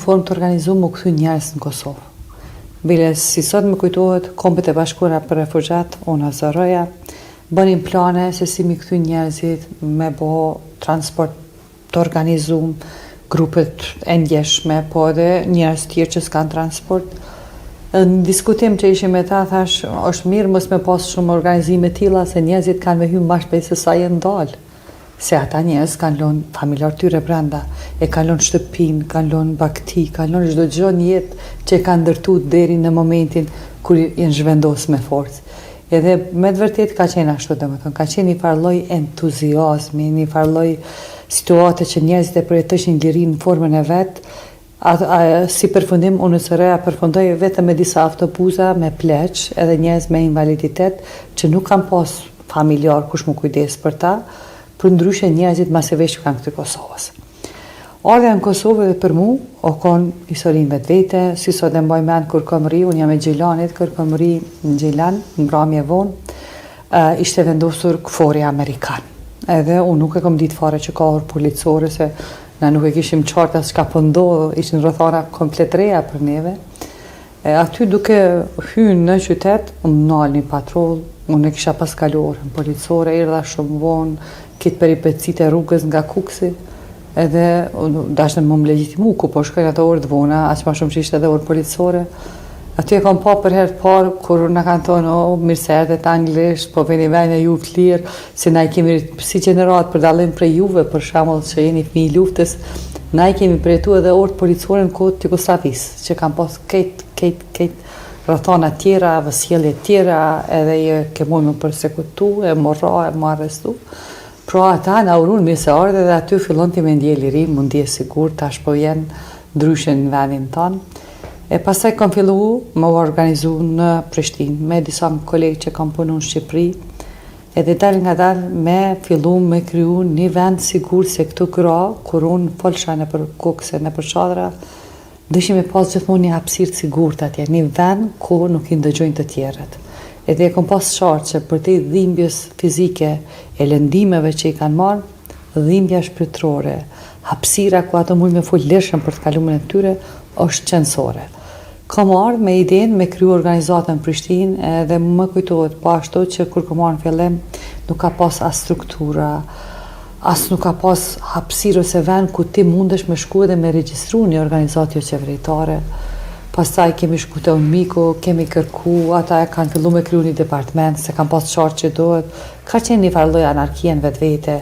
formë të organizuar më kthy njerëz në Kosovë. Bile si sot më kujtohet Kombet e Bashkuara për Refugjat, UNHCR-ja, bënin plane se si mi kthy njerëzit me bo transport të organizuar, grupet e ndjeshme, po edhe njerëz tjerë që s'kan transport. Në diskutim që ishim me ta, thash, është mirë mos me pas shumë organizime tilla se njerëzit kanë me hyrë më shpejt se sa janë dalë. Se ata njerëz kanë lënë familjar tyre brenda, e kanë lënë shtëpinë, kanë lënë bagti, kanë lënë çdo gjë në jetë që kanë ndërtuar deri në momentin kur janë zhvendosur me forcë. Edhe me të vërtetë ka qenë ashtu, domethënë, ka qenë një farë lloj entuziazmi, një farë lloj situate që njerëzit e përjetojnë lirinë në formën e vet. Si përfundim, UNHCR-ja përfundoi vetëm me disa autobusa me pleq edhe njerëz me invaliditet që nuk kanë pas familjar kush më kujdes për ta, për ndryshe njerëzit masevesh që kanë këtu Kosovës. Ardha në Kosovë dhe për mu, o konë historinë vetvete, si sot e mbaj mend kur kom ri, unë jam e Gjelanit, kur kom ri në Gjelan, në mbrëmje vonë, ishte vendosur këfori Amerikan. Edhe unë nuk e kom ditë fare që ka orë policore, se na nuk e kishim qartë as çka po ndodh, ishin rrethana komplet reja për neve. Aty duke hyrë në qytet, më nal një patroll, unë e kisha pas kaluar në policore, erdha shumë vonë, këtë peripecit e rrugës nga Kuksi, edhe dashën më legjitimu ku po shkojnë ato orë të vona, aq më shumë që ishte edhe orë policore. Aty e kam pa për herë të parë, kur na kanë thonë, mirë se erdhet anglisht, po vini vjen e ju të lirë, se na i kemi si gjenerat për dallim prej juve, për shembull që jeni fëmijë luftës, na i kemi përjetuar edhe orë policore në kohë të Jugosllavisë, që kanë pas këtë rrethana tjera, vësjellje tjera, edhe ke mund më përsekutu, e morra, e më arrestu. Pra ata na urun mirë se ardhe dhe aty fillon të më ndjej liri, më ndjej sigurt, tash po jenë ndryshe në vendin tonë. E pastaj kam fillu më organizu në Prishtinë, me disa kolegë që kam punu në Shqipëri, edhe dal nga dal me fillu me kriju një vend sigur se këtu gra, kur unë folsha në për Kukse, në për Çadra, dëshim me pas gjithmonë një hapësirë të sigurt atje, një vend ku nuk i ndëgjojnë të tjerët. Edhe e kam pas qartë që për te dhimbjes fizike e lëndimeve që i kanë marrë, dhimbja shpirtërore, hapësira ku ato mund me fol lirshëm për të kaluar në tyre, është qëndësore. Kam ardhur me idenë me kriju organizatën në Prishtinë edhe më kujtohet po ashtu që kur kam marrë në fillim nuk ka pas as struktura, as nuk ka pas hapësirë ose vend ku ti mundesh me shku edhe me regjistru një organizatë jo qeveritare. Pastaj kemi shku te UNMIKO, kemi kërku, ata e kanë fillu me kriju një departament, se kanë pas qartë që dohet. Ka qenë një farë lloj anarkie në vetvete.